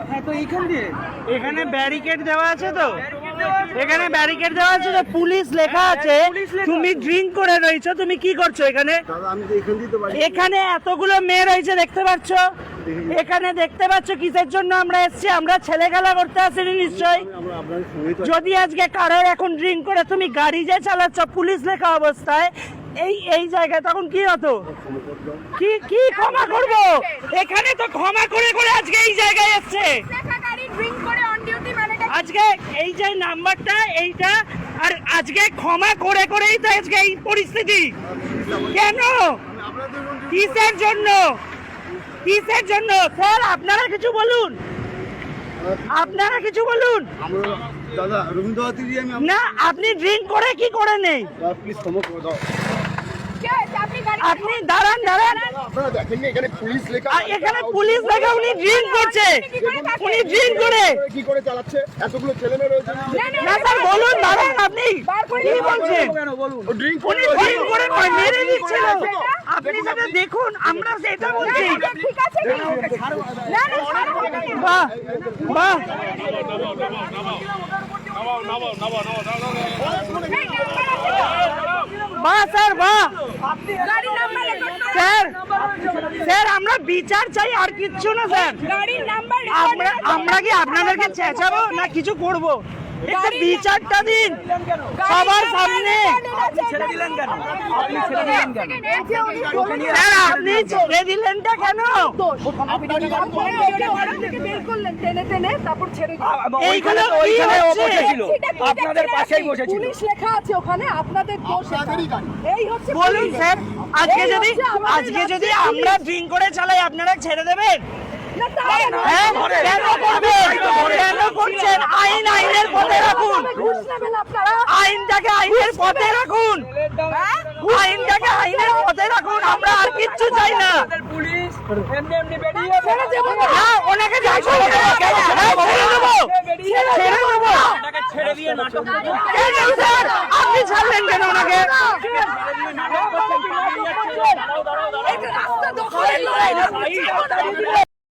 হ্যাঁ তো এইখান দিয়ে এখানে ব্যারিকেড দেওয়া আছে তো, এখানে ব্যারিকেড দেওয়া আছে তো, পুলিশ লেখা আছে। তুমি ড্রিঙ্ক করে রয়েছো, তুমি কি করছো এখানে? এখানে এতগুলো মেয়ে রয়েছে দেখতে পাচ্ছ, এখানে দেখতে পাচ্ছ কিসের জন্য আমরা এসেছি? আমরা ছেলে খেলা করতে আসিনি নিশ্চয়ই। যদি আজকে কারোর এখন ড্রিঙ্ক করে তুমি গাড়ি যে চালাচ্ছ পুলিশ লেখা অবস্থায় এই জায়গায়, তখন কি হতো? কি ক্ষমা করব? এখানে তো ক্ষমা করে করে আজকে এই জায়গায় এসছে। আজকে এই যে নাম্বারটা এইটা, আর আজকে ক্ষমা করে করেই তো আজকে এই পরিস্থিতি। কেন? কিসের জন্য? কিসের জন্য? স্যার আপনারা কিছু বলুন, আপনারা কিছু বলুন। না আপনি ড্রিঙ্ক করে কি করে নেই? আপনি দাঁড়ান দাঁড়ান, এখানে পুলিশ লেখা, উনি ড্রিঙ্ক করছে, উনি ড্রিঙ্ক করে কি করে চালাচ্ছে? এতগুলো ছেলে মেয়ে রয়েছে। না স্যার বলুন, দাঁড়ান আপনি কি বলছেন? উনি ড্রিঙ্ক করে নয়, মেরে দিচ্ছিল। আপনি সেটা দেখুন, আমরা সেটা বলছি। ঠিক আছে, না না বাহ বাহ, বাহ স্যার বাহ। স্যার স্যার আমরা বিচার চাই, আর কিচ্ছু না স্যার। আমরা কি আপনাদেরকে চেঁচাবো না কিছু করবো? একটু বিচারটা দিন সবার সামনে। স্যার আপনি ছেড়ে দিলেনটা কেন? এইখানে আপনাদের পাশেই বসেছিল, পুলিশ লেখা আছে ওখানে, আপনাদের দোষ। বলুন স্যার, আজকে যদি আমরা ড্রিঙ্ক করে চালাই আপনারা ছেড়ে দেবেন? কেন করছেন? আইন আইনের পথে রাখুন, আইনটাকে আইনের পথে রাখুন, আইনটাকে আইনের পথে রাখুন। আমরা আর কিচ্ছু চাই না। ওনাকে আপনি ছাড়লেন কেন ওনাকে?